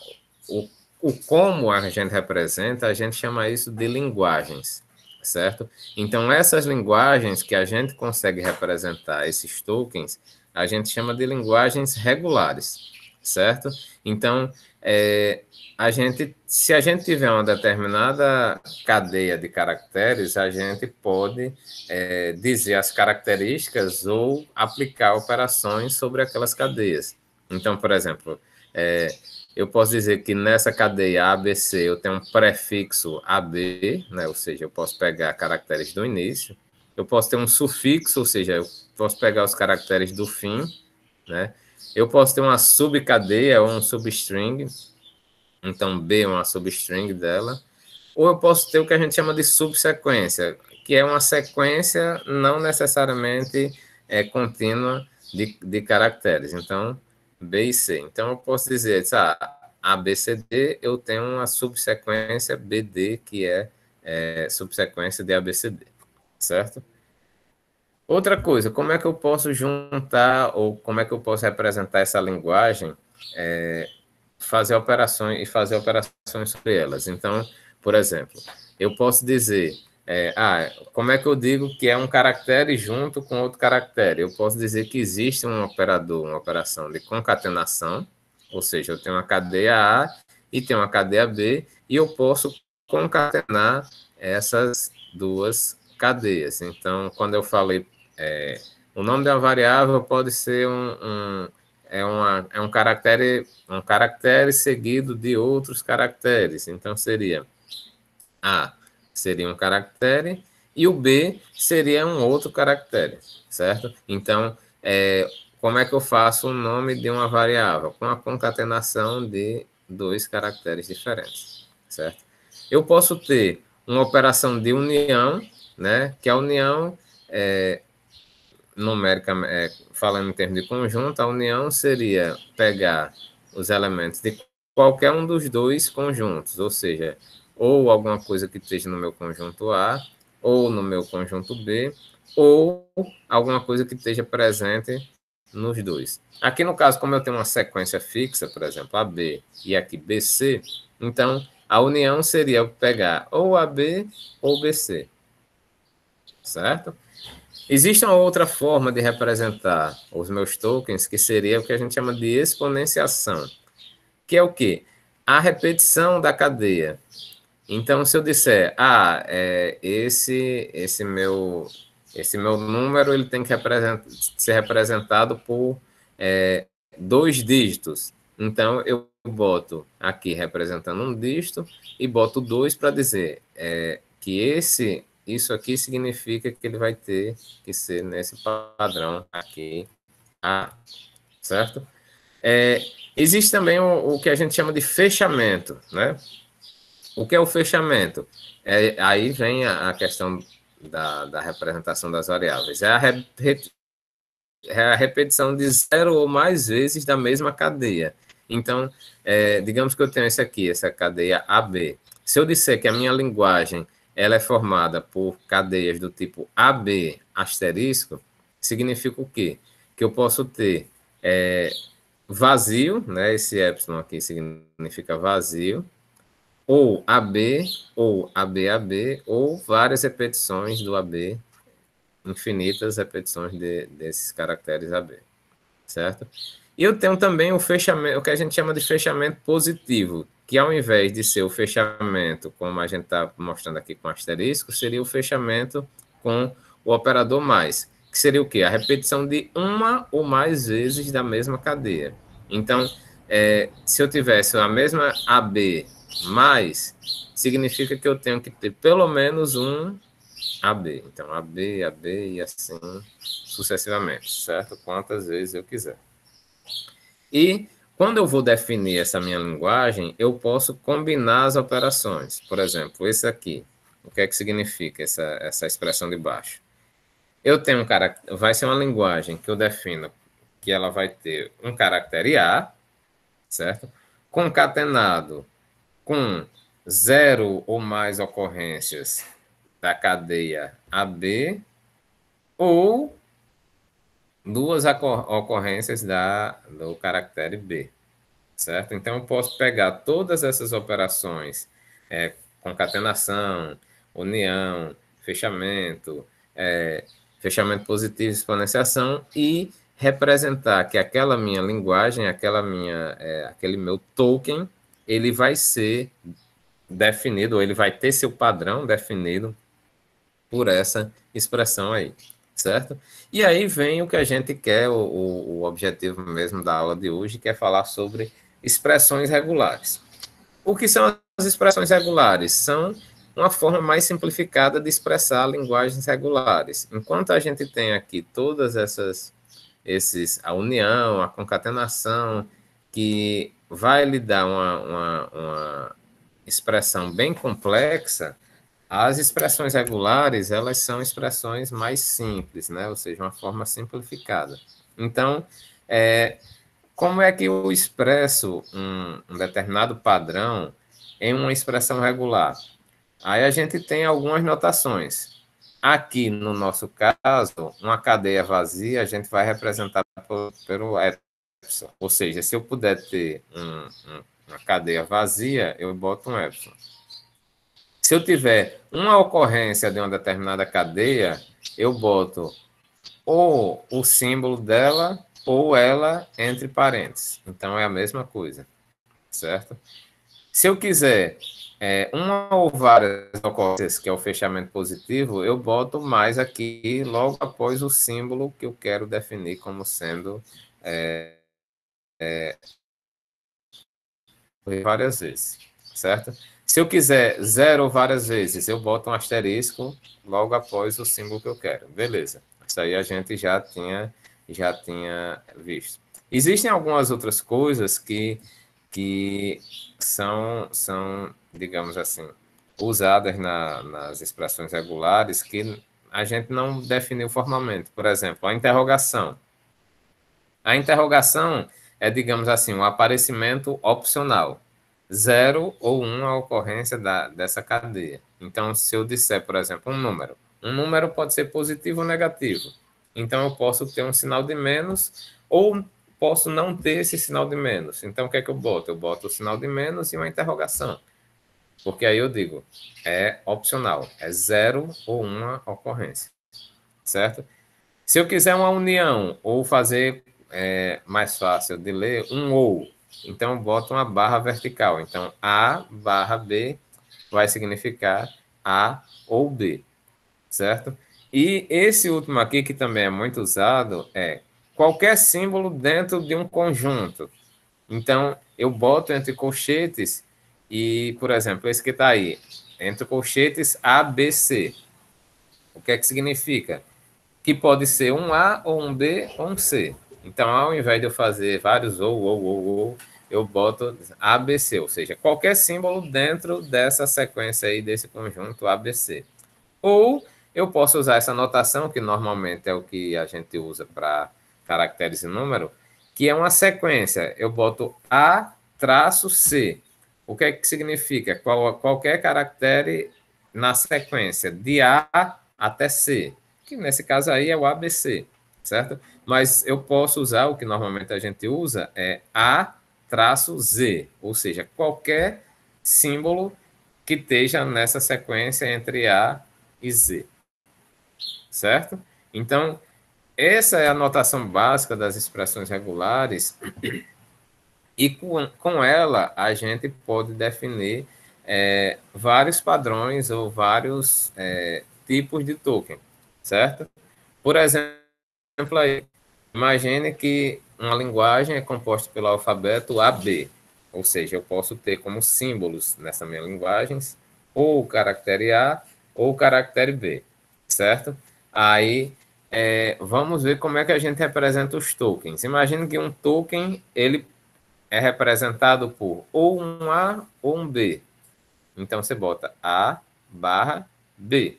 o, o como a gente representa, a gente chama isso de linguagens, certo? Então, essas linguagens que a gente consegue representar esses tokens, a gente chama de linguagens regulares, certo? Então, se a gente tiver uma determinada cadeia de caracteres, a gente pode dizer as características ou aplicar operações sobre aquelas cadeias. Então, por exemplo, eu posso dizer que nessa cadeia ABC eu tenho um prefixo AB, né? Ou seja, eu posso pegar caracteres do início. Eu posso ter um sufixo, ou seja, eu posso pegar os caracteres do fim, né? Eu posso ter uma subcadeia ou um substring, então B é uma substring dela, ou eu posso ter o que a gente chama de subsequência, que é uma sequência não necessariamente contínua de caracteres. Então, B e C. Então, eu posso dizer, ABCD, eu tenho uma subsequência BD, que é subsequência de ABCD, certo? Outra coisa, como é que eu posso juntar, ou como é que eu posso representar essa linguagem, fazer operações sobre elas? Então, por exemplo, eu posso dizer, como é que eu digo que é um caractere junto com outro caractere? Eu posso dizer que existe um operador, uma operação de concatenação, ou seja, eu tenho uma cadeia A e tenho uma cadeia B, e eu posso concatenar essas duas cadeias. Então, quando eu falei, o nome da variável pode ser um caractere seguido de outros caracteres. Então, seria A seria um caractere e o B seria um outro caractere, certo? Então, como é que eu faço o nome de uma variável? Com a concatenação de dois caracteres diferentes, certo? Eu posso ter uma operação de união, né? Que a união numérica, falando em termos de conjunto, a união seria pegar os elementos de qualquer um dos dois conjuntos, ou seja, ou alguma coisa que esteja no meu conjunto A, ou no meu conjunto B, ou alguma coisa que esteja presente nos dois. Aqui no caso, como eu tenho uma sequência fixa, por exemplo, AB e aqui BC, então a união seria pegar ou AB ou BC, certo? Existe uma outra forma de representar os meus tokens, que seria o que a gente chama de exponenciação, que é o quê? A repetição da cadeia. Então, se eu disser, esse meu número ele tem que ser representado por 2 dígitos. Então, eu boto aqui representando um dígito e boto 2 para dizer que isso aqui significa que ele vai ter que ser nesse padrão aqui, certo? Existe também o que a gente chama de fechamento, né? O que é o fechamento? Aí vem a questão da representação das variáveis. É a repetição de 0 ou mais vezes da mesma cadeia. Então, digamos que eu tenho esse aqui, essa cadeia AB. Se eu disser que a minha linguagem ela é formada por cadeias do tipo AB asterisco, significa o quê? Que eu posso ter vazio, né? Esse epsilon aqui significa vazio, ou AB, ou ABAB, ou várias repetições do AB, infinitas repetições desses caracteres AB, certo? E eu tenho também o fechamento, o que a gente chama de fechamento positivo, que ao invés de ser o fechamento, como a gente está mostrando aqui com asterisco, seria o fechamento com o operador mais, que seria o quê? A repetição de uma ou mais vezes da mesma cadeia. Então, se eu tivesse a mesma AB mais, significa que eu tenho que ter pelo menos um AB. Então, AB, AB e assim sucessivamente, certo? Quantas vezes eu quiser. E quando eu vou definir essa minha linguagem, eu posso combinar as operações. Por exemplo, esse aqui. O que é que significa essa expressão de baixo? Eu tenho um caractere, vai ser uma linguagem que eu defino que ela vai ter um caractere A, certo? Concatenado com zero ou mais ocorrências da cadeia AB ou duas ocorrências do caractere B, certo? Então, eu posso pegar todas essas operações, concatenação, união, fechamento, fechamento positivo, exponenciação, e representar que aquela minha linguagem, aquele meu token, ele vai ser definido, ou ele vai ter seu padrão definido por essa expressão aí, certo? E aí vem o que a gente quer, o objetivo mesmo da aula de hoje, que é falar sobre expressões regulares. O que são as expressões regulares? São uma forma mais simplificada de expressar linguagens regulares. Enquanto a gente tem aqui todas a união, a concatenação, que vai lhe dar uma expressão bem complexa, as expressões regulares, elas são expressões mais simples, né? Ou seja, uma forma simplificada. Então, como é que eu expresso um determinado padrão em uma expressão regular? Aí a gente tem algumas notações. Aqui, no nosso caso, uma cadeia vazia, a gente vai representar pelo epsilon. Ou seja, se eu puder ter uma cadeia vazia, eu boto um epsilon. Se eu tiver uma ocorrência de uma determinada cadeia, eu boto ou o símbolo dela ou ela entre parênteses. Então é a mesma coisa, certo? Se eu quiser uma ou várias ocorrências, que é o fechamento positivo, eu boto mais aqui logo após o símbolo que eu quero definir como sendo várias vezes, certo? Se eu quiser zero várias vezes, eu boto um asterisco logo após o símbolo que eu quero. Beleza. Isso aí a gente já tinha visto. Existem algumas outras coisas que são, digamos assim, usadas nas expressões regulares que a gente não definiu formalmente. Por exemplo, a interrogação. A interrogação é, digamos assim, um aparecimento opcional. Zero ou uma ocorrência dessa cadeia. Então, se eu disser, por exemplo, um número pode ser positivo ou negativo. Então, eu posso ter um sinal de menos ou posso não ter esse sinal de menos. Então, o que é que eu boto? Eu boto o sinal de menos e uma interrogação. Porque aí eu digo, é opcional, é zero ou uma ocorrência, certo? Se eu quiser uma união ou fazer mais fácil de ler, um ou, então eu boto uma barra vertical. Então, A barra B vai significar A ou B, certo? E esse último aqui, que também é muito usado, é qualquer símbolo dentro de um conjunto. Então, eu boto entre colchetes e, por exemplo, esse que está aí, entre colchetes ABC. O que é que significa? Que pode ser um A, ou um B, ou um C. Então, ao invés de eu fazer vários ou, eu boto ABC, ou seja, qualquer símbolo dentro dessa sequência aí, desse conjunto ABC. Ou eu posso usar essa notação, que normalmente é o que a gente usa para caracteres e número, que é uma sequência. Eu boto A traço C. O que é que significa? Qualquer caractere na sequência, de A até C, que nesse caso aí é o ABC, certo? Mas eu posso usar o que normalmente a gente usa, é A traço Z, ou seja, qualquer símbolo que esteja nessa sequência entre A e Z, certo? Então, essa é a notação básica das expressões regulares, e com ela a gente pode definir vários padrões ou vários tipos de token, certo? Por exemplo, aí, imagine que uma linguagem é composta pelo alfabeto AB, ou seja, eu posso ter como símbolos nessa minha linguagem ou o caractere A ou o caractere B, certo? Aí, vamos ver como é que a gente representa os tokens. Imagine que um token ele é representado por ou um A ou um B. Então, você bota A barra B.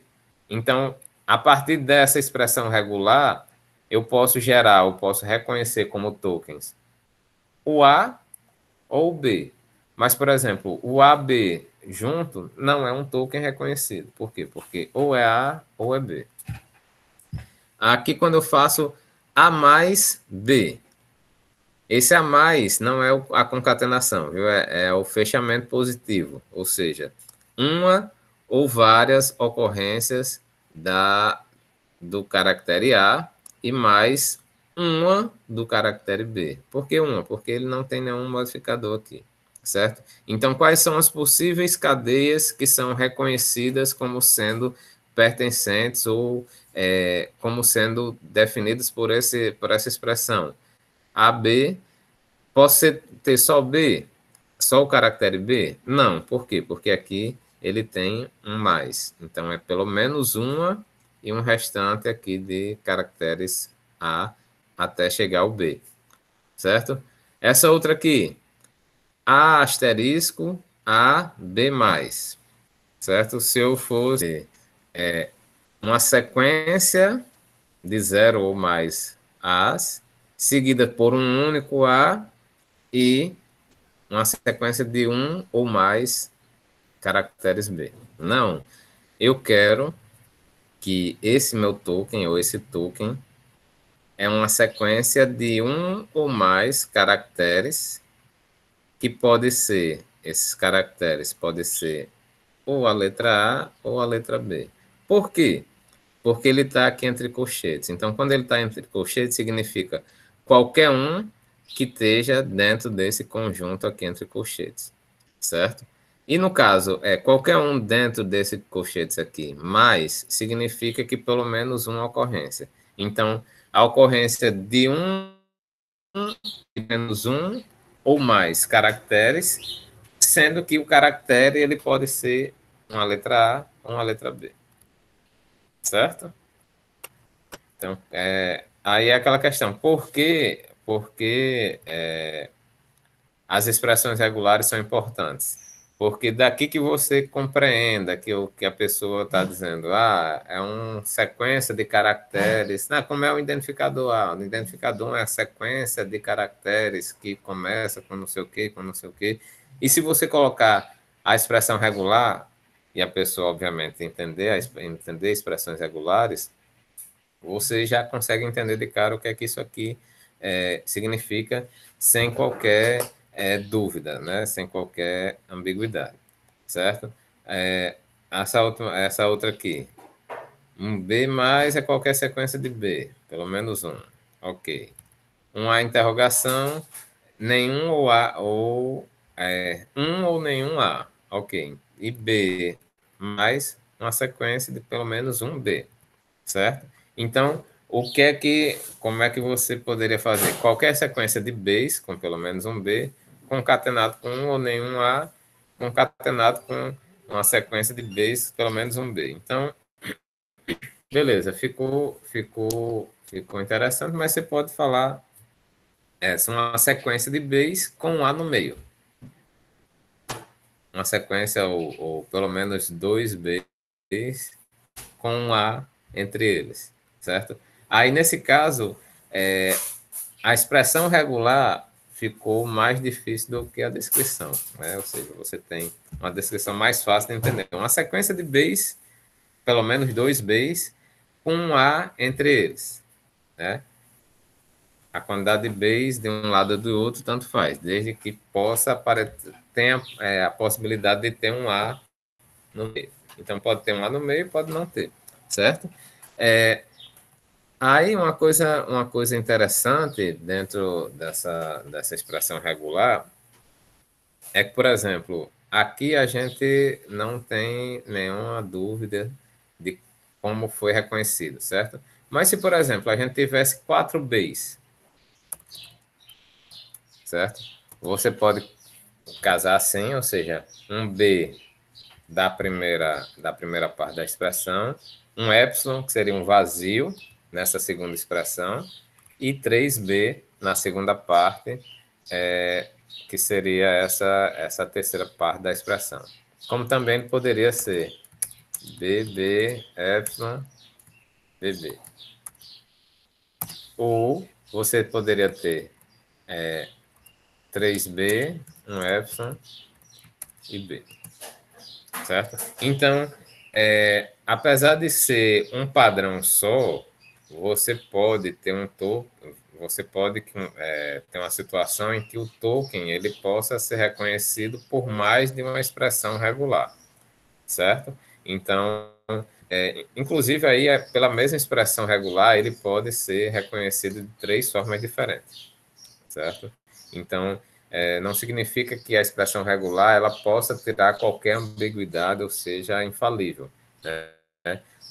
Então, a partir dessa expressão regular, eu posso reconhecer como tokens o A ou o B. Mas, por exemplo, o AB junto não é um token reconhecido. Por quê? Porque ou é A ou é B. Aqui, quando eu faço A mais B, esse a mais não é a concatenação, viu? É o fechamento positivo, ou seja, uma ou várias ocorrências do caractere A e mais uma do caractere B. Por que uma? Porque ele não tem nenhum modificador aqui, certo? Então, quais são as possíveis cadeias que são reconhecidas como sendo pertencentes ou como sendo definidas por essa expressão? AB, posso ter só B? Só o caractere B? Não, por quê? Porque aqui ele tem um mais. Então, é pelo menos uma e um restante aqui de caracteres A até chegar ao B, certo? Essa outra aqui, A asterisco, A, B mais, certo? Se eu fosse uma sequência de zero ou mais As, seguida por um único A e uma sequência de um ou mais caracteres B. Não, eu quero que esse meu token ou esse token é uma sequência de um ou mais caracteres que pode ser, esses caracteres pode ser ou a letra A ou a letra B. Por quê? Porque ele está aqui entre colchetes. Então, quando ele está entre colchetes, significa qualquer um que esteja dentro desse conjunto aqui entre colchetes, certo? E no caso, qualquer um dentro desse colchetes aqui, mais significa que pelo menos uma ocorrência. Então, a ocorrência de de menos um ou mais caracteres, sendo que o caractere ele pode ser uma letra A ou uma letra B, certo? Então, aí é aquela questão, por que as expressões regulares são importantes? Porque daqui que você compreenda que a pessoa está dizendo, é uma sequência de caracteres, como é o identificador A? O identificador é a sequência de caracteres que começa com não sei o quê, com não sei o quê. E se você colocar a expressão regular, e a pessoa, obviamente, entender expressões regulares, você já consegue entender de cara o que é que isso aqui significa sem qualquer dúvida, né? Sem qualquer ambiguidade, certo? Essa outra aqui, um B mais é qualquer sequência de B, pelo menos um, ok. Um A interrogação, nenhum ou A, ou um ou nenhum A, ok. E B mais uma sequência de pelo menos um B, certo? Então, como é que você poderia fazer? Qualquer sequência de Bs, com pelo menos um B, concatenado com um ou nenhum A, concatenado com uma sequência de Bs, pelo menos um B. Então, beleza, ficou interessante, mas você pode falar Essa é uma sequência de Bs com um A no meio. Uma sequência, ou pelo menos dois Bs com um A entre eles, certo? Aí, nesse caso, a expressão regular ficou mais difícil do que a descrição, né? Ou seja, você tem uma descrição mais fácil de entender. Uma sequência de Bs, pelo menos dois Bs, com um A entre eles, né? A quantidade de Bs de um lado ou do outro, tanto faz, desde que possa tenha a possibilidade de ter um A no meio. Então, pode ter um A no meio, pode não ter, certo? Aí, uma coisa interessante dentro dessa expressão regular é que, por exemplo, aqui a gente não tem nenhuma dúvida de como foi reconhecido, certo? Mas se, por exemplo, a gente tivesse 4 Bs, certo? Você pode casar assim, ou seja, um B da primeira parte da expressão, um epsilon, que seria um vazio nessa segunda expressão, e 3b na segunda parte, que seria essa terceira parte da expressão. Como também poderia ser bb, epsilon, bb. Ou você poderia ter 3b, um epsilon e b. Certo? Então, apesar de ser um padrão só, você pode ter você pode ter uma situação em que o token ele possa ser reconhecido por mais de uma expressão regular, certo? Então, inclusive aí pela mesma expressão regular ele pode ser reconhecido de 3 formas diferentes, certo? Então, não significa que a expressão regular ela possa tirar qualquer ambiguidade, ou seja, infalível, né?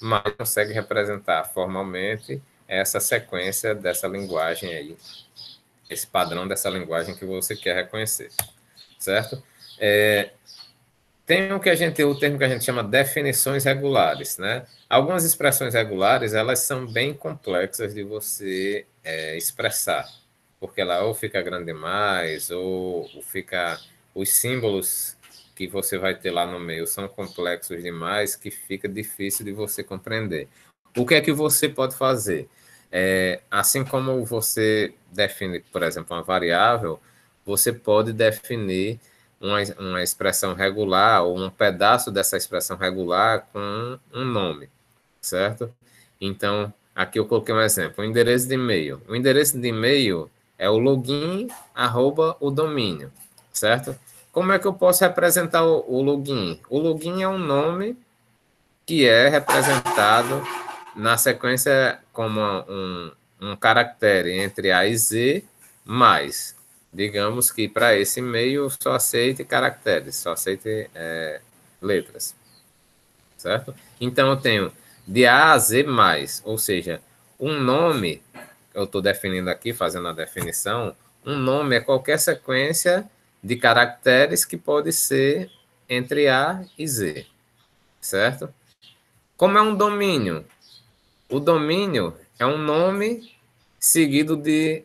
Mas consegue representar formalmente essa sequência dessa linguagem aí, esse padrão dessa linguagem que você quer reconhecer, certo? Tem o termo que a gente chama definições regulares, né? Algumas expressões regulares, elas são bem complexas de você expressar, porque ela ou fica grande demais, ou fica... Os símbolos que você vai ter lá no meio são complexos demais, que fica difícil de você compreender. O que é que você pode fazer? Assim como você define, por exemplo, uma variável, você pode definir uma expressão regular ou um pedaço dessa expressão regular com um nome, certo? Então, aqui eu coloquei um exemplo, o endereço de e-mail. O endereço de e-mail é o login arroba o domínio, certo? Como é que eu posso representar o login? O login é um nome que é representado na sequência como um caractere entre A e Z mais. Digamos que para esse e-mail só aceite caracteres, só aceite letras, certo? Então eu tenho de A a Z mais, ou seja, um nome, eu estou definindo aqui, fazendo a definição, um nome é qualquer sequência de caracteres que pode ser entre A e Z, certo? Como é um domínio? O domínio é um nome seguido de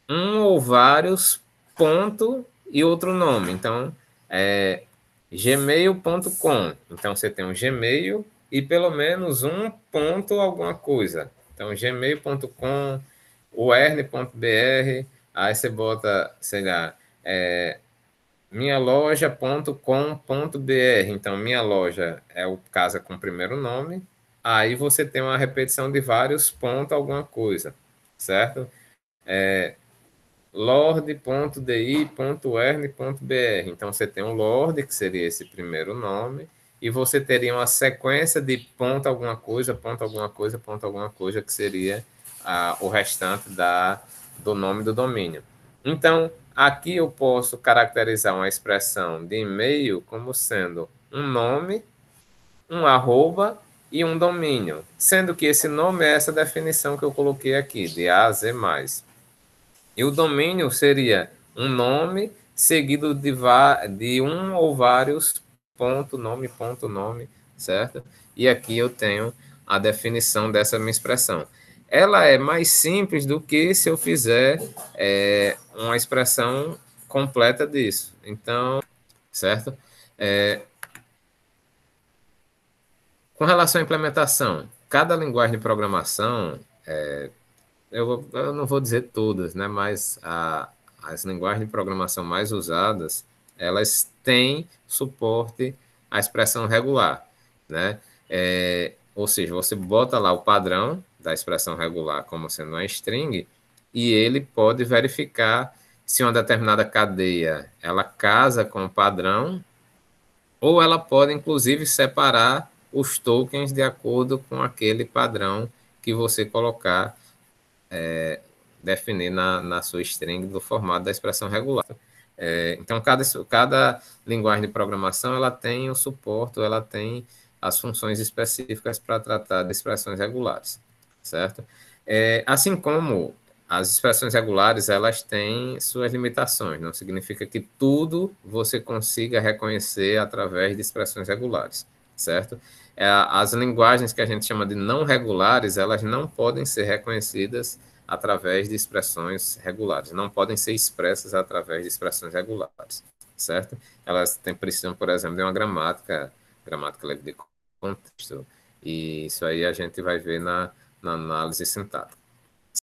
um ou vários ponto e outro nome. Então, gmail.com. Então, você tem um Gmail e pelo menos um ponto alguma coisa. Então, gmail.com, urn.br, aí você bota, sei lá, minhaloja.com.br. Então, minha loja é o casa com o primeiro nome. Aí você tem uma repetição de vários pontos, alguma coisa, certo? lord.di.ern.br. Então, você tem um lord, que seria esse primeiro nome, e você teria uma sequência de ponto alguma coisa, ponto alguma coisa, ponto alguma coisa, que seria o restante do nome do domínio. Então, aqui eu posso caracterizar uma expressão de e-mail como sendo um nome, um arroba e um domínio, sendo que esse nome é essa definição que eu coloquei aqui, de A a Z+. E o domínio seria um nome seguido de um ou vários ponto nome, certo? E aqui eu tenho a definição dessa minha expressão. ela é mais simples do que se eu fizer uma expressão completa disso. Então, certo? É, com relação à implementação, cada linguagem de programação, eu não vou dizer todas, né, mas as linguagens de programação mais usadas, elas têm suporte à expressão regular, né? Ou seja, você bota lá o padrão da expressão regular como sendo uma string e ele pode verificar se uma determinada cadeia ela casa com o padrão ou ela pode inclusive separar os tokens de acordo com aquele padrão que você colocar definir na sua string do formato da expressão regular. Então, cada linguagem de programação ela tem o suporte, ela tem as funções específicas para tratar de expressões regulares, certo? Assim como as expressões regulares, elas têm suas limitações, não significa que tudo você consiga reconhecer através de expressões regulares, certo? As linguagens que a gente chama de não regulares, elas não podem ser reconhecidas através de expressões regulares, não podem ser expressas através de expressões regulares, certo? Elas precisam, por exemplo, de uma gramática livre de contexto, e isso aí a gente vai ver na análise sintática.